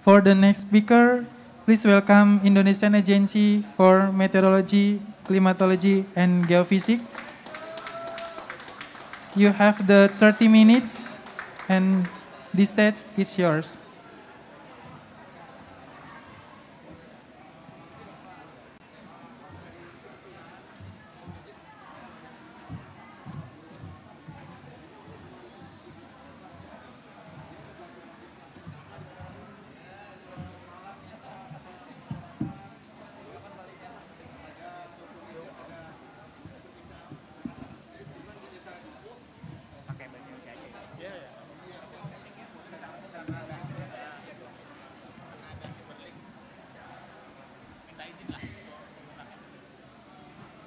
For the next speaker, please welcome Indonesian Agency for Meteorology, Climatology, and Geophysics. You have the 30 minutes, and this stage is yours.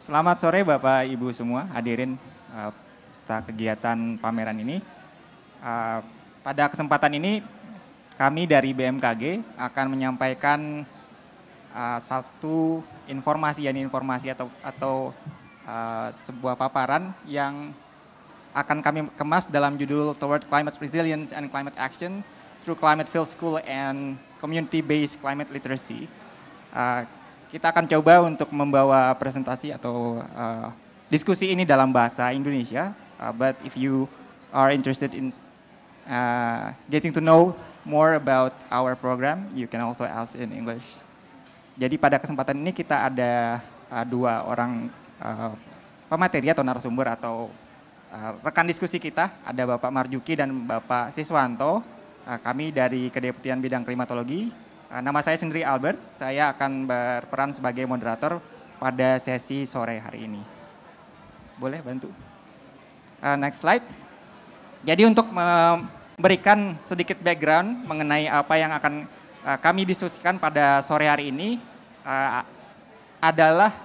Selamat sore Bapak Ibu semua hadirin peserta kegiatan pameran ini. Pada kesempatan ini kami dari BMKG akan menyampaikan satu informasi atau sebuah paparan yang akan kami kemas dalam judul Toward Climate Resilience and Climate Action through Climate Field School and Community-Based Climate Literacy. Kita akan coba untuk membawa presentasi atau diskusi ini dalam bahasa Indonesia. But if you are interested in getting to know more about our program, you can also ask in English. Jadi pada kesempatan ini kita ada dua orang pemateri atau narasumber atau rekan diskusi kita. Ada Bapak Marjuki dan Bapak Siswanto. Kami dari Kedeputian Bidang Klimatologi. Nama saya sendiri Albert, saya akan berperan sebagai moderator pada sesi sore hari ini. Boleh bantu? Next slide. Jadi untuk memberikan sedikit background mengenai apa yang akan kami diskusikan pada sore hari ini adalah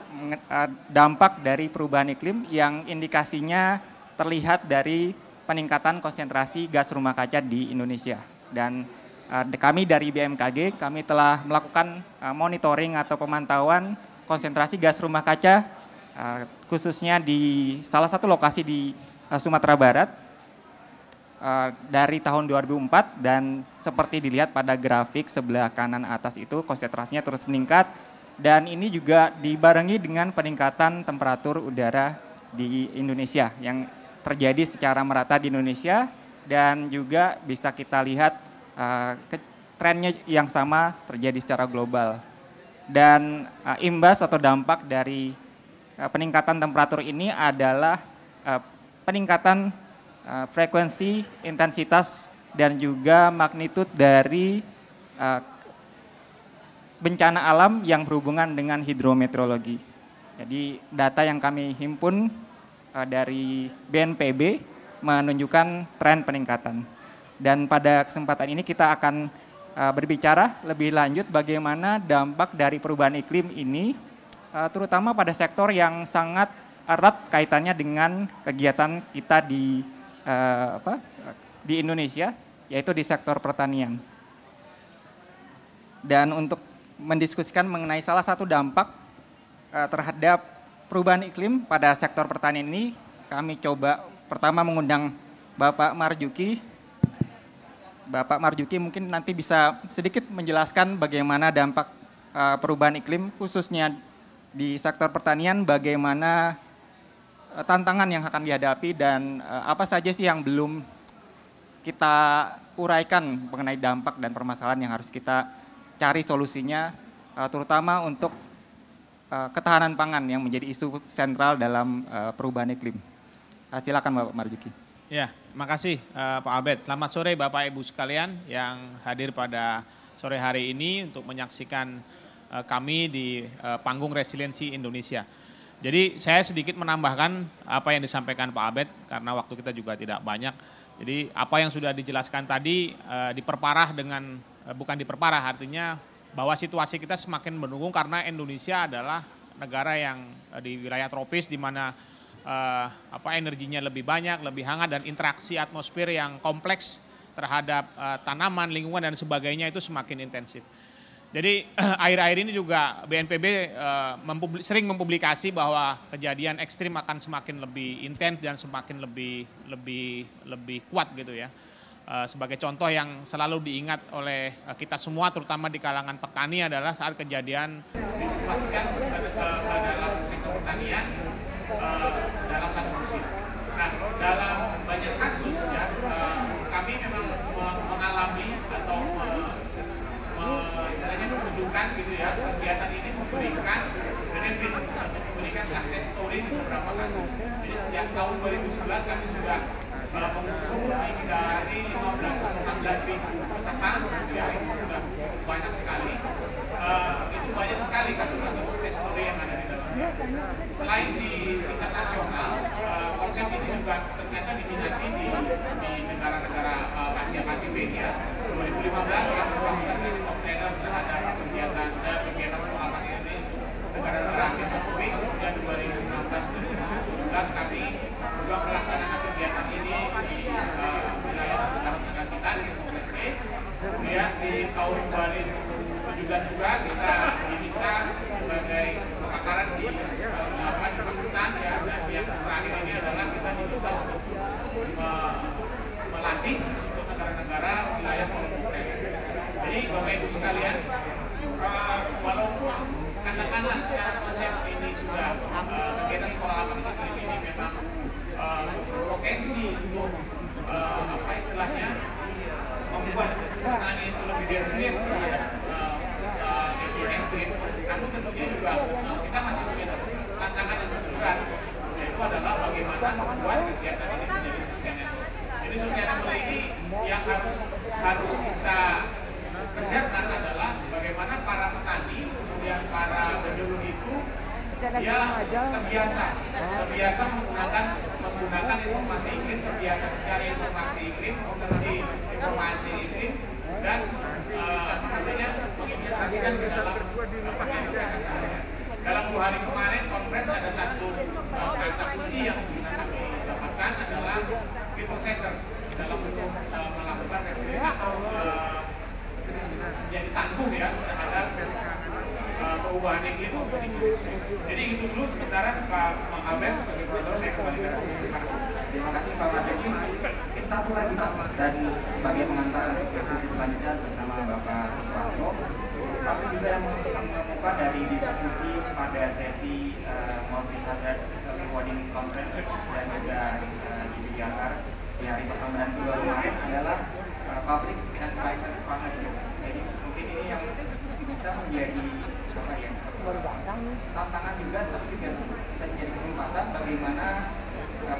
dampak dari perubahan iklim yang indikasinya terlihat dari peningkatan konsentrasi gas rumah kaca di Indonesia. Dan kami dari BMKG, kami telah melakukan monitoring atau pemantauan konsentrasi gas rumah kaca, khususnya di salah satu lokasi di Sumatera Barat dari tahun 2004, dan seperti dilihat pada grafik sebelah kanan atas itu konsentrasinya terus meningkat, dan ini juga dibarengi dengan peningkatan temperatur udara di Indonesia yang terjadi secara merata di Indonesia, dan juga bisa kita lihat trennya yang sama terjadi secara global. Dan imbas atau dampak dari peningkatan temperatur ini adalah peningkatan frekuensi, intensitas, dan juga magnitud dari bencana alam yang berhubungan dengan hidrometeorologi. Jadi data yang kami himpun dari BNPB menunjukkan tren peningkatan. Dan pada kesempatan ini kita akan berbicara lebih lanjut bagaimana dampak dari perubahan iklim ini, terutama pada sektor yang sangat erat kaitannya dengan kegiatan kita di Indonesia, yaitu di sektor pertanian. Dan untuk mendiskusikan mengenai salah satu dampak terhadap perubahan iklim pada sektor pertanian ini, kami coba pertama mengundang Bapak Marjuki. Bapak Marjuki mungkin nanti bisa sedikit menjelaskan bagaimana dampak perubahan iklim khususnya di sektor pertanian, bagaimana tantangan yang akan dihadapi, dan apa saja sih yang belum kita uraikan mengenai dampak dan permasalahan yang harus kita cari solusinya, terutama untuk ketahanan pangan yang menjadi isu sentral dalam perubahan iklim. Silakan Bapak Marjuki. Ya, makasih Pak Albert. Selamat sore Bapak Ibu sekalian yang hadir pada sore hari ini untuk menyaksikan kami di panggung Resiliensi Indonesia. Jadi saya sedikit menambahkan apa yang disampaikan Pak Albert karena waktu kita juga tidak banyak. Jadi apa yang sudah dijelaskan tadi diperparah dengan, bukan diperparah, artinya bahwa situasi kita semakin mendukung karena Indonesia adalah negara yang di wilayah tropis di mana energinya lebih banyak, lebih hangat, dan interaksi atmosfer yang kompleks terhadap tanaman, lingkungan, dan sebagainya itu semakin intensif. Jadi akhir-akhir ini juga BNPB sering mempublikasi bahwa kejadian ekstrim akan semakin lebih intens dan semakin lebih kuat gitu ya. sebagai contoh yang selalu diingat oleh kita semua, terutama di kalangan petani, adalah saat kejadian disituasikan ke dalam sektor pertanian dalam satu musim. Nah, dalam banyak kasus ya, kami memang mengalami atau istilahnya menunjukkan gitu ya, kegiatan ini memberikan benefit atau memberikan success story di beberapa kasus. Jadi sejak tahun 2011 kami sudah mengusung lebih dari 15 atau 16 ribu peserta, ya itu sudah banyak sekali. Itu banyak sekali kasus-kasus sukses story yang ada di dalamnya. Selain di tingkat nasional, konsep ini juga ternyata diminati di negara-negara Asia Pasifik ya. 2015 kami melakukan training of trainer terhadap kegiatan sekolah pakai ini untuk negara-negara Asia Pasifik. Kemudian 2016-2017 kami juga melaksanakan kegiatan ini di wilayah negara-negara kita di Timur Leste. Kemudian di tahun 2017 juga kita diminta sebagai kepakaran di Pakistan ya, dan yang terakhir ini adalah kita diminta untuk melatih untuk negara-negara wilayah kelompok training. Jadi Bapak Ibu sekalian, walaupun katakanlah secara konsep ini sudah kegiatan sekolah lapangan iklim ini memang berpotensi untuk apa istilahnya membuat petani itu lebih resilient terhadap iklim ekstrim, namun tentunya juga kita masih punya tantangan yang cukup berat, yaitu adalah bagaimana membuat kegiatan ini menjadi sustainable. Jadi sustainable ini yang harus kita kerjakan adalah bagaimana para petani kemudian para penyuluh itu dia terbiasa menggunakan informasi iklim, terbiasa mencari informasi iklim, mengerti informasi iklim, dan mengimplementasikan ke dalam kegiatan mereka sehari-hari. Dalam 2 hari kemarin conference ada satu kata kunci yang bisa kami dapatkan adalah people center dalam untuk melakukan resilience atau menjadi tangguh ya terhadap perubahan iklim maupun iklim ekstrim. Jadi itu dulu sementara Pak Albert sebagai moderator, saya kembali ke terima kasih. Terima kasih Pak Mardiki. Mungkin satu lagi Pak, dan sebagai pengantar untuk diskusi selanjutnya bersama Bapak Siswanto. Satu juga yang mengemuka dari diskusi pada sesi Multi Hazard Rewarding Conference dan juga GBDR di hari pertama dan kedua kemarin adalah public and private partnership. Jadi mungkin ini yang bisa menjadi apa ya, tantangan juga, tapi juga bisa menjadi kesempatan bagaimana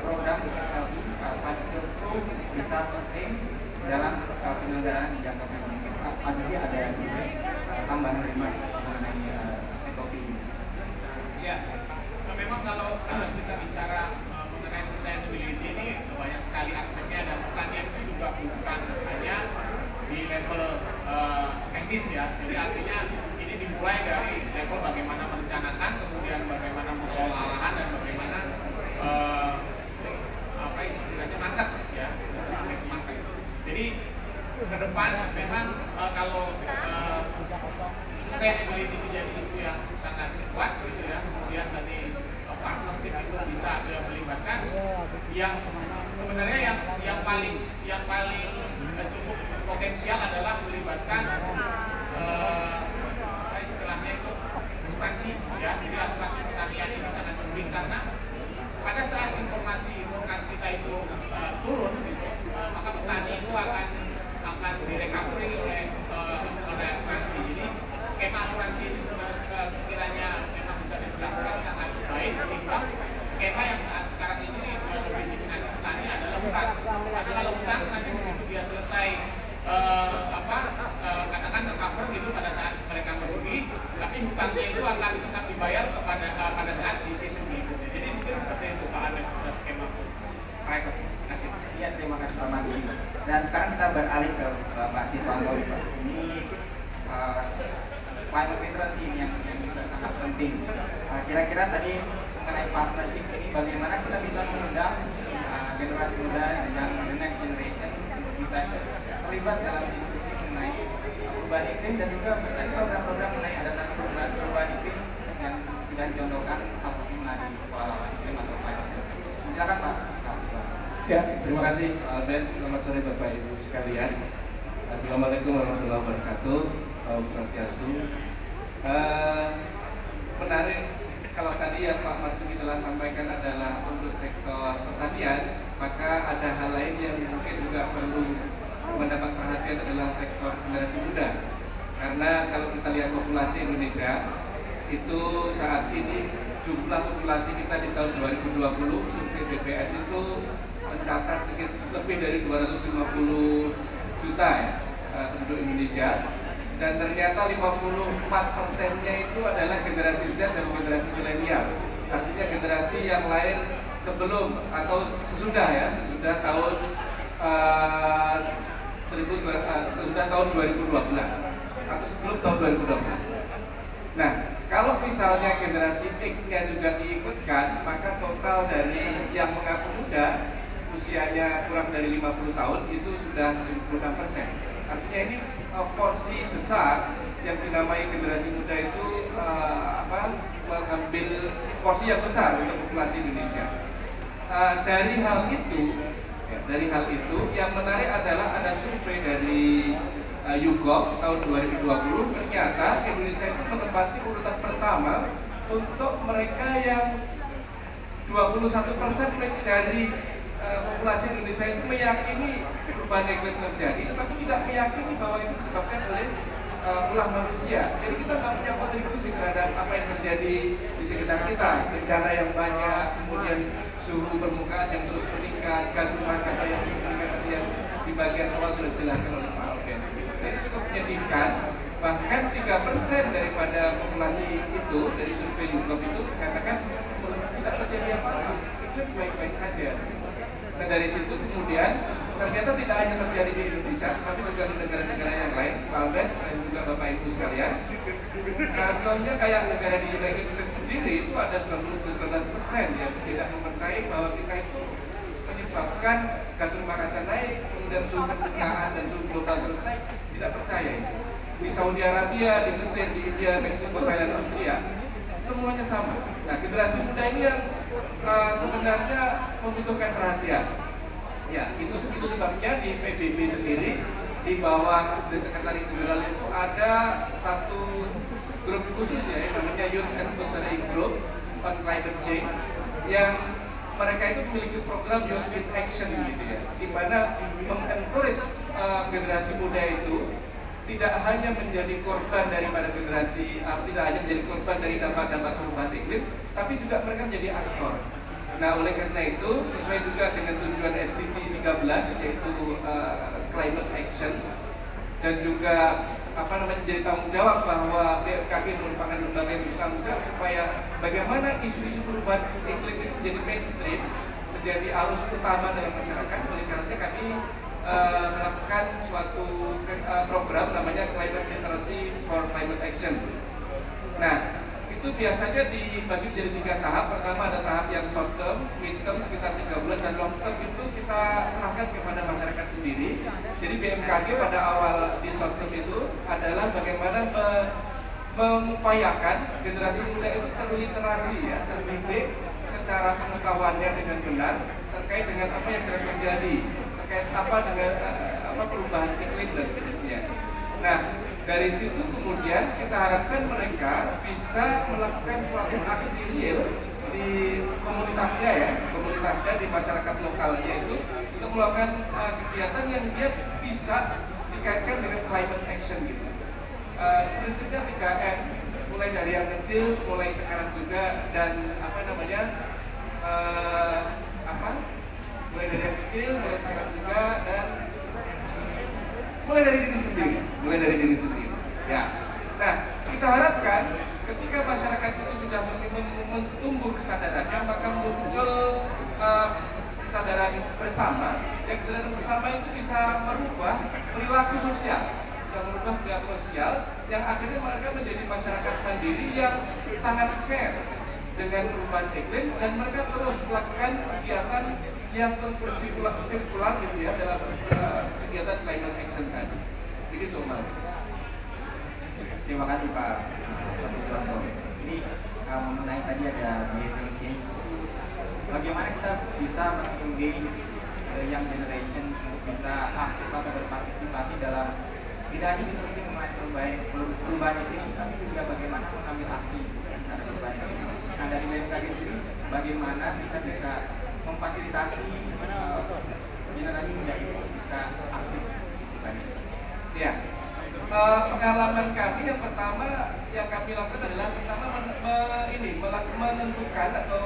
program SLI Public Field School bisa sustain dalam penyelenggaraan di jangka panjang. Mungkin Pak Aditi ada sedikit tambahan remark mengenai TOP ini. Ya, memang kalau kita bicara mengenai sustainability ini banyak sekali aspeknya, dan pertanian itu juga bukan hanya di level teknis ya. Jadi artinya ini dimulai dari level bagaimana merencanakan, kemudian bagaimana mengelola lahan, dan bagaimana apa istilahnya market ya, sampai ke market. Jadi ke depan memang kalau sustainability menjadi isu yang sangat kuat gitu ya, kemudian tadi partnership itu bisa melibatkan yang sebenarnya yang paling cukup potensial adalah melibatkan apa istilahnya itu asuransi ya. Jadi asuransi pertanian ini sangat penting karena pada saat informasi forecast kita itu turun gitu, maka petani itu akan direkovery oleh asuransi. Jadi skema asuransi ini sekiranya memang bisa dilakukan sangat baik ketimbang skema yang saat sekarang ini lebih diminati petani adalah hutang. Karena kalau hutang nanti begitu dia selesai katakan tercover gitu pada saat mereka merugi, tapi hutangnya itu akan tetap dibayar pada saat di season berikutnya. Jadi mungkin seperti itu Pak Alex, skema private. Terima kasih. Iya, terima kasih Pak Mardiki. Dan sekarang kita beralih ke Bapak Siswanto nih Pak. Ini climate literacy ini yang juga sangat penting. Kira-kira tadi mengenai partnership ini bagaimana kita bisa mengundang generasi muda yang the next generation untuk bisa terlibat dalam diskusi mengenai perubahan iklim dan juga program-program mengenai adaptasi perubahan iklim yang sudah dicontohkan salah satu di sekolah lapangan iklim atau climate literacy. Silakan Pak Siswanto. Ya, terima kasih Pak Albert. Selamat sore Bapak Ibu sekalian. Assalamualaikum warahmatullahi wabarakatuh. Om Swastiastu. Menarik kalau tadi yang Pak Marzuki telah sampaikan adalah untuk sektor pertanian, maka ada hal lain yang mungkin juga perlu mendapat perhatian adalah sektor generasi muda. Karena kalau kita lihat populasi Indonesia, itu saat ini jumlah populasi kita di tahun 2020 survei BPS itu mencatat sekitar lebih dari 250 juta ya, penduduk Indonesia, dan ternyata 54%-nya itu adalah generasi Z dan generasi milenial. Artinya generasi yang lahir sebelum atau sesudah tahun sesudah tahun 2012 atau sebelum tahun 2012. Nah, kalau misalnya generasi X-nya juga diikutkan, maka total dari yang mengaku muda usianya kurang dari 50 tahun itu sudah 76%. Artinya ini porsi besar yang dinamai generasi muda itu mengambil porsi yang besar untuk populasi Indonesia. Dari hal itu yang menarik adalah ada survei dari YouGov tahun 2020, ternyata Indonesia itu menempati urutan pertama untuk mereka yang 21% dari populasi Indonesia itu meyakini perubahan iklim terjadi, tetapi tidak meyakini bahwa itu disebabkan oleh ulah manusia. Jadi kita nggak punya kontribusi terhadap apa yang terjadi di sekitar kita, bencana yang banyak, kemudian suhu permukaan yang terus meningkat, gas rumah kaca yang terus meningkat tadi yang di bagian awal sudah dijelaskan oleh Pak Alben. Ini cukup menyedihkan. Bahkan 3% daripada populasi itu dari survei YouGov itu mengatakan tidak terjadi apa-apa, iklim baik-baik saja. Nah dari situ kemudian ternyata tidak hanya terjadi di Indonesia, tetapi juga di negara-negara yang lain, Pak Albert dan juga Bapak Ibu sekalian. Contohnya kayak negara di United States sendiri itu ada 19% yang tidak mempercayai bahwa kita itu menyebabkan gas rumah kaca naik, kemudian suhu permukaan dan suhu global terus naik, tidak percaya itu. Di Saudi Arabia, di Mesir, di India, Meksiko, Thailand, Austria, semuanya sama. Nah generasi muda ini yang sebenarnya membutuhkan perhatian. Ya, itu sebabnya di PBB sendiri di bawah The Secretary General itu ada satu grup khusus ya, yang namanya Youth Advisory Group on Climate Change, yang mereka itu memiliki program Youth in Action gitu ya, di mana mengencourage generasi muda itu tidak hanya menjadi korban daripada tidak hanya menjadi korban dari dampak-dampak perubahan iklim, tapi juga mereka menjadi aktor. Nah, oleh karena itu sesuai juga dengan tujuan SDG 13 yaitu climate action, dan juga menjadi tanggung jawab bahwa BMKG merupakan lembaga yang bertanggung jawab supaya bagaimana isu-isu perubahan iklim itu menjadi mainstream, menjadi arus utama dalam masyarakat. Oleh karena kami melakukan suatu program namanya Climate Literacy for Climate Action. Nah, itu biasanya dibagi menjadi 3 tahap. Pertama ada tahap yang short term, mid term sekitar 3 bulan, dan long term itu kita serahkan kepada masyarakat sendiri. Jadi BMKG pada awal di short term itu adalah bagaimana mengupayakan generasi muda itu terliterasi ya, terdidik secara pengetahuannya dengan benar terkait dengan apa yang sedang terjadi, terkait dengan perubahan iklim dan seterusnya. Nah, dari situ kemudian kita harapkan mereka bisa melakukan suatu aksi real di komunitasnya di masyarakat lokalnya itu, untuk melakukan kegiatan yang dia bisa dikaitkan dengan climate action gitu. Prinsipnya 3M, mulai dari yang kecil, mulai sekarang juga, dan mulai dari yang kecil, mulai sekarang juga, dan mulai dari diri sendiri. Ya. Nah, kita harapkan ketika masyarakat itu sudah tumbuh kesadarannya, maka muncul kesadaran bersama. Yang kesadaran bersama itu bisa merubah perilaku sosial, yang akhirnya mereka menjadi masyarakat mandiri yang sangat care dengan perubahan iklim, dan mereka terus melakukan kegiatan yang terus bersirkular gitu ya dalam kegiatan climate action tadi. Begitu, Mas. Terima kasih Pak Siswanto. Ini mengenai tadi ada behavior change. Bagaimana kita bisa mengengage the young generation untuk bisa aktif atau berpartisipasi dalam tidak hanya diskusi mengenai perubahan iklim, tapi juga bagaimana mengambil aksi terhadap perubahan iklim. Nah, dari BMKG sendiri, bagaimana kita bisa memfasilitasi generasi muda ini untuk bisa aktif perubahan iklim? Ya, pengalaman kami yang pertama yang kami lakukan adalah pertama menentukan atau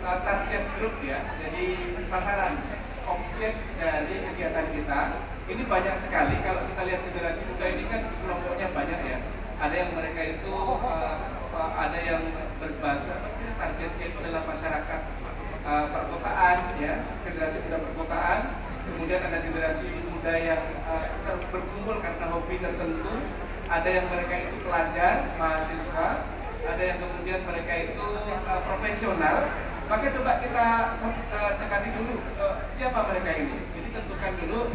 target grup ya, jadi sasaran objek dari kegiatan kita. Ini banyak sekali. Kalau kita lihat generasi muda ini kan kelompoknya banyak ya. Ada yang mereka itu ada yang berbahasa targetnya itu adalah masyarakat perkotaan ya, generasi muda perkotaan. Kemudian ada generasi muda yang berkumpul karena hobi tertentu. Ada yang mereka itu pelajar, mahasiswa. Ada yang kemudian mereka itu profesional. Maka coba kita dekati dulu siapa mereka ini. Jadi tentukan dulu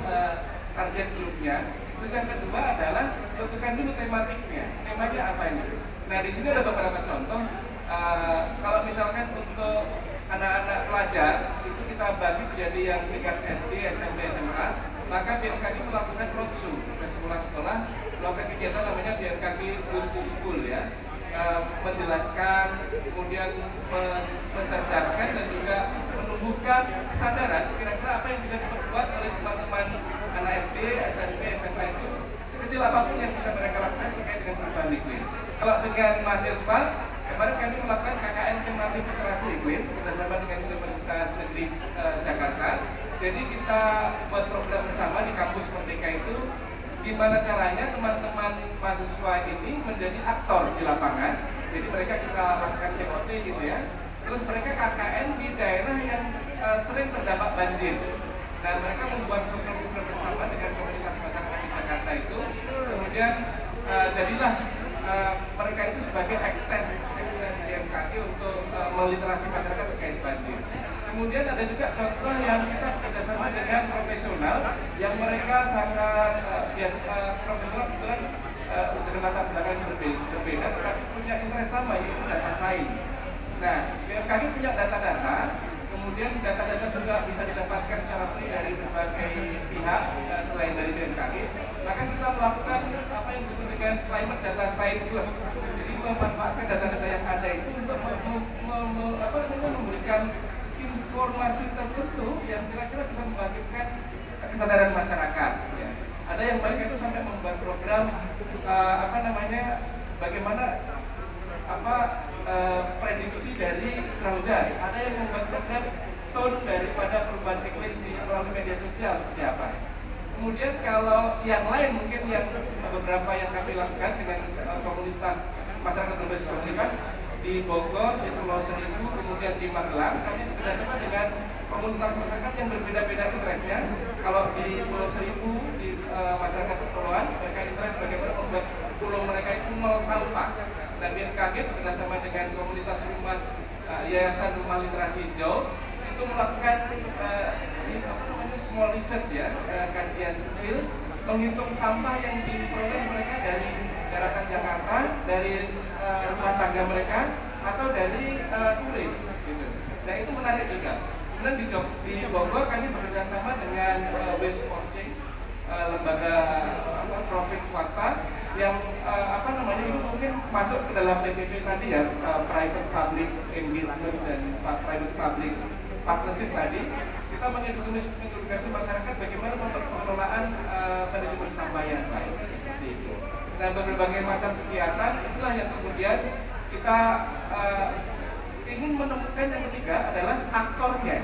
target grupnya. Terus yang kedua adalah tentukan dulu tematiknya. Temanya apa ini? Nah, di sini ada beberapa contoh. Kalau misalkan untuk anak-anak pelajar itu kita bagi menjadi yang tingkat SD, SMP, SMA. Maka BMKG melakukan roadshow ke sekolah-sekolah, melakukan kegiatan namanya BMKG Goes to School ya. Menjelaskan, kemudian mencerdaskan dan juga menumbuhkan kesadaran kira-kira apa yang bisa diperbuat oleh teman-teman anak SD, SMP, SMA itu sekecil apapun yang bisa mereka lakukan terkait dengan perubahan iklim. Kalau dengan mahasiswa, kemarin kami melakukan KKN tematik literasi iklim bersama dengan Universitas Negeri Jakarta. Jadi kita buat program bersama di kampus Merdeka itu gimana caranya teman-teman mahasiswa ini menjadi aktor di lapangan. Jadi mereka kita lakukan TOT gitu ya. Terus mereka KKN di daerah yang sering terdampak banjir. Nah, mereka membuat program-program bersama dengan komunitas masyarakat di Jakarta itu. Kemudian jadilah mereka itu sebagai extend BMKG untuk meliterasi masyarakat terkait banjir. Kemudian ada juga contoh yang kita bekerjasama dengan profesional yang mereka sangat profesional kebetulan dengan latar belakang berbeda tetapi punya interest sama, yaitu data science. Nah, BMKG punya data-data, kemudian data-data juga bisa didapatkan secara free dari berbagai pihak selain dari BMKG. Maka kita melakukan apa yang disebut dengan Climate Data Science Club. Jadi memanfaatkan data-data yang ada itu untuk memberikan informasi tertentu yang kira-kira bisa membangkitkan kesadaran masyarakat. Ya. Ada yang mereka itu sampai membuat program bagaimana prediksi dari curah hujan. Ada yang membuat program tone daripada perubahan iklim di melalui media sosial seperti apa. Kemudian kalau yang lain mungkin yang beberapa yang kami lakukan dengan komunitas masyarakat berbasis komunitas di Bogor, di Pulau Seribu, kemudian di Magelang, kami bekerjasama dengan komunitas masyarakat yang berbeda-beda interestnya. Kalau di Pulau Seribu, di masyarakat kepulauan, mereka interest bagaimana membuat pulau mereka itu nol sampah. Dan BMKG bekerjasama dengan komunitas rumah Yayasan Rumah Literasi Hijau itu melakukan small research ya, kajian kecil, menghitung sampah yang diperoleh mereka dari daratan Jakarta, dari rumah tangga mereka atau dari turis gitu. Nah, itu menarik juga. Kemudian di Bogor kami bekerja sama dengan Waste Watching, lembaga profit swasta yang ini mungkin masuk ke dalam PPP tadi ya, private public engagement dan private public partnership tadi. Kita mengedukasi masyarakat bagaimana pengelolaan manajemen sampah yang baik seperti itu. Nah, berbagai macam kegiatan itulah yang kemudian kita ingin menemukan. Yang ketiga adalah aktornya.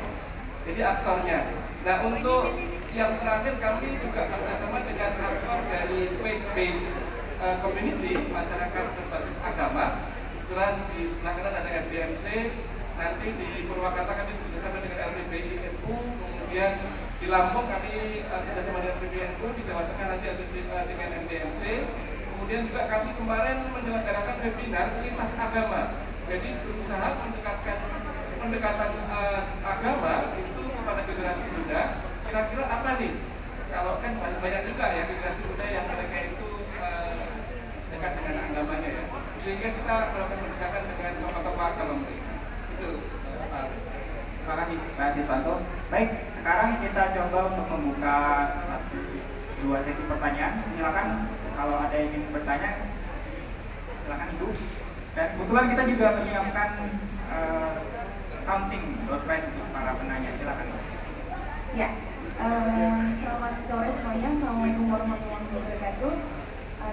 Jadi aktornya. Nah, untuk yang terakhir kami juga bekerjasama dengan aktor dari faith-based community, masyarakat berbasis agama. Kebetulan di sebelah kanan ada MDMC. Nanti di Purwakarta kami bekerjasama dengan LPBI NU, kemudian di Lampung kami bekerjasama dengan LPBI NU, di Jawa Tengah nanti dengan MDMC. Kemudian juga kami kemarin menyelenggarakan webinar lintas agama. Jadi berusaha pendekatan agama itu kepada generasi muda. Kira-kira apa nih? Kalau kan banyak juga ya generasi muda yang mereka itu dekat dengan agamanya ya. Sehingga kita melakukan pendekatan dengan tokoh-tokoh agama mereka. Itu Pak. Terima kasih, Pak Siswanto. Baik. sekarang kita coba untuk membuka dua sesi pertanyaan. Silakan kalau ada yang ingin bertanya, silakan Ibu. Dan kebetulan kita juga menyiapkan something door prize untuk para penanya. Silakan. Ya, selamat sore semuanya. Assalamualaikum warahmatullahi wabarakatuh.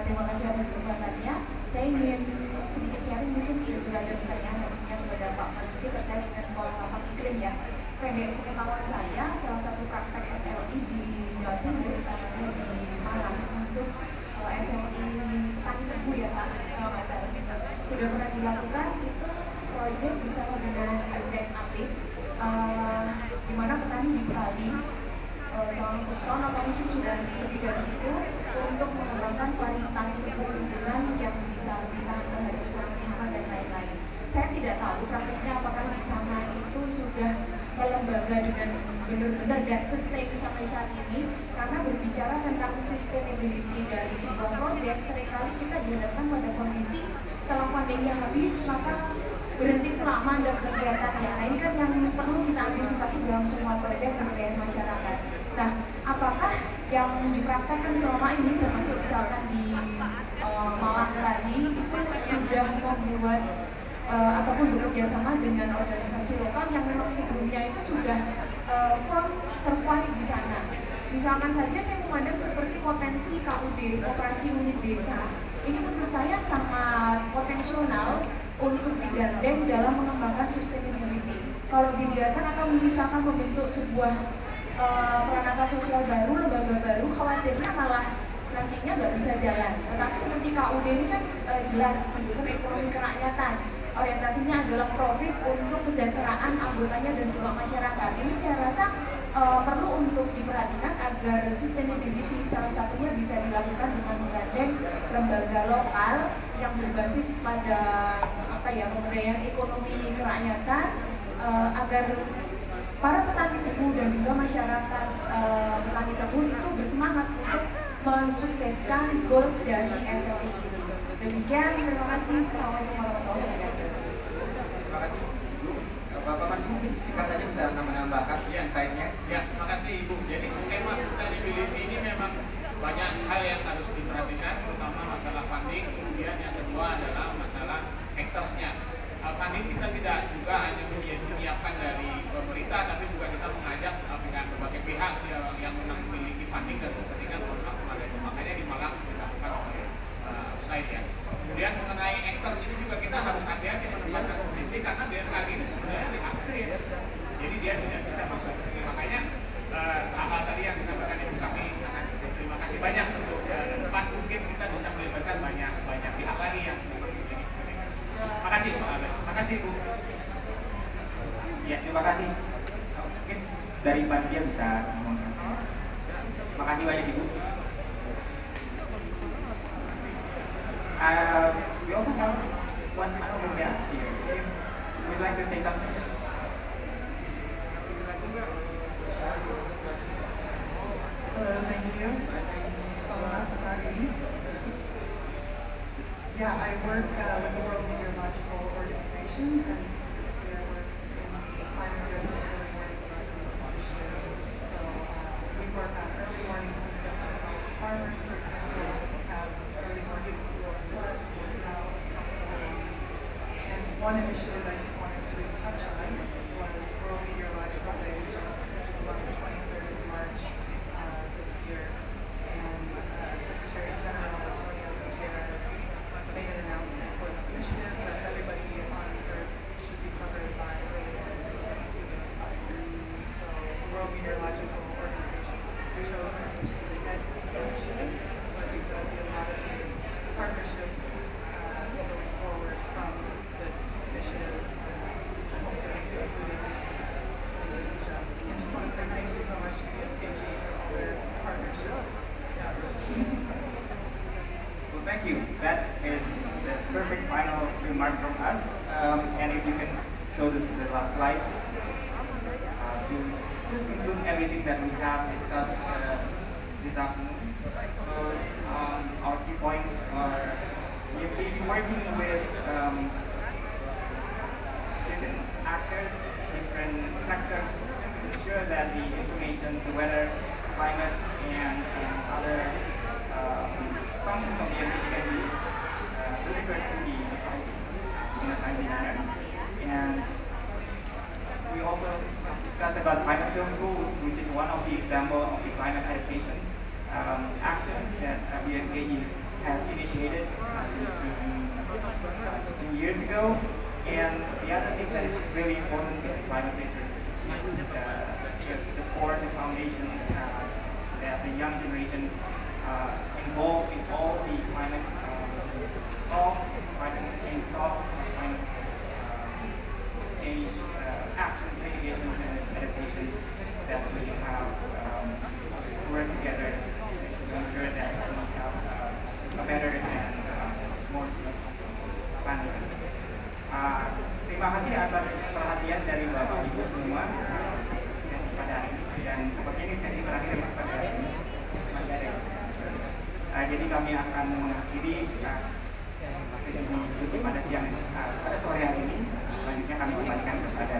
Terima kasih atas kesempatannya. Saya ingin sedikit sharing, mungkin juga ada pertanyaan nantinya kepada Pak Marzuki terkait dengan sekolah lapak iklim ya. Sependek sepengetahuan saya, salah satu praktek SLI di Jawa Timur, utamanya di Malang, untuk SLI petani tebu ya Pak, kalau nggak salah gitu. Sudah pernah dilakukan itu proyek bersama dengan USAID Apit, di mana petani dibekali selama setahun atau mungkin sudah lebih dari itu untuk mengembangkan kualitas tebu unggulan yang bisa lebih tahan terhadap serangan hama dan lain-lain. Saya tidak tahu praktiknya apakah di sana itu sudah melembaga dengan benar-benar dan sustain sampai saat ini, karena berbicara tentang sustainability dari sebuah proyek, seringkali kita dihadapkan pada kondisi setelah fundingnya habis maka berhenti lama dan kegiatannya. Nah ini kan yang perlu kita antisipasi dalam semua proyek pemberdayaan masyarakat. Nah, apakah yang dipraktekkan selama ini, termasuk misalkan di Malang tadi, itu sudah membuat ataupun bekerja sama dengan organisasi lokal yang memang sebelumnya itu sudah firm survive di sana. Misalkan saja saya memandang seperti potensi KUD, Koperasi Unit Desa. Ini menurut saya sangat potensial untuk digandeng dalam mengembangkan sustainability. Kalau dibiarkan atau misalkan membentuk sebuah peranata sosial baru, lembaga baru, khawatirnya malah nantinya nggak bisa jalan. Tetapi seperti KUD ini kan jelas mendukung ekonomi kerakyatan. Orientasinya adalah profit untuk kesejahteraan anggotanya dan juga masyarakat. Ini saya rasa perlu untuk diperhatikan agar sustainability salah satunya bisa dilakukan dengan menggandeng lembaga lokal yang berbasis pada pemberdayaan ekonomi kerakyatan, agar para petani tebu dan juga masyarakat petani tebu itu bersemangat untuk mensukseskan goals dari SLI ini. Demikian, terima kasih. Assalamualaikum warahmatullahi wabarakatuh. Terima kasih Ibu. Bapak Marzuki mungkin singkat saja bisa menambahkan insight-nya. Ya, terima kasih Ibu. Jadi skema sustainability ini memang banyak hal yang harus diperhatikan, terutama masalah funding, kemudian yang kedua adalah masalah actors-nya. Funding kita tidak juga hanya menyiapkan dari pemerintah, tapi juga kita mengajak dengan berbagai pihak yang memiliki funding dan kepentingan untuk melakukan itu. Makanya di Malang dilakukan oleh USAID ya. Kemudian mengenai actors ini juga kita harus hati-hati menempatkan posisi, karena BMKG ini sebenarnya di upstream, jadi dia tidak bisa masuk ke sini. Makanya hal-hal tadi yang disampaikan Ibu, kami sangat terima kasih banyak untuk ke depan mungkin kita bisa melibatkan banyak pihak lagi yang memiliki kepentingan. Terima kasih Pak Albert, terima kasih Ibu. Ya, terima kasih. Mungkin dari panitia bisa ngomong. Terima kasih banyak Ibu. We also have one honorable guest here. Would you like to say something? Hello, thank you. Selamat Sari. Yeah, I work with the World Meteorological Organization, and specifically I work in the Climate Risk and Early Warning Systems initiative. So we work on early warning systems to help farmers, for example, have early warnings before flood, before drought. And one initiative I just wanted to touch on was World Meteorological Day, which was on the 23rd of March this year. And Secretary General Antonio Guterres made an announcement for this initiative that everybody on Earth should be covered by early warning systems within 5 years. So the World Meteorological Organization was chosen to head this initiative. So I think there will be a lot of partnerships going forward from this initiative, and hopefully including Indonesia. And just want to say thank you so much to BMKG for all their partnerships. Well, thank you. That is the perfect final remark from us. And if you can show this the last slide to just conclude everything that we have discussed this afternoon. So our key points are BMKG working with different actors, different sectors to ensure that the information, the weather, climate, and other functions of the entity can be delivered to the society in a timely manner. And we also discuss about climate field school, which is one of the example of the climate adaptations actions that BMKG has initiated since 15 years ago. And the other thing that is really important is the climate literacy. It's the core, the foundation that the young generations involved in all the climate talks, climate change talks, climate change actions, mitigations, and adaptations that we have to work together to ensure that we have a better and more safe planet. Terima kasih atas perhatian dari Bapak Ibu semua sesi pada hari ini, dan seperti ini sesi terakhir pada hari ini masih ada. Jadi kami akan mengakhiri sesi diskusi pada siang pada sore hari ini. Selanjutnya kami kembalikan kepada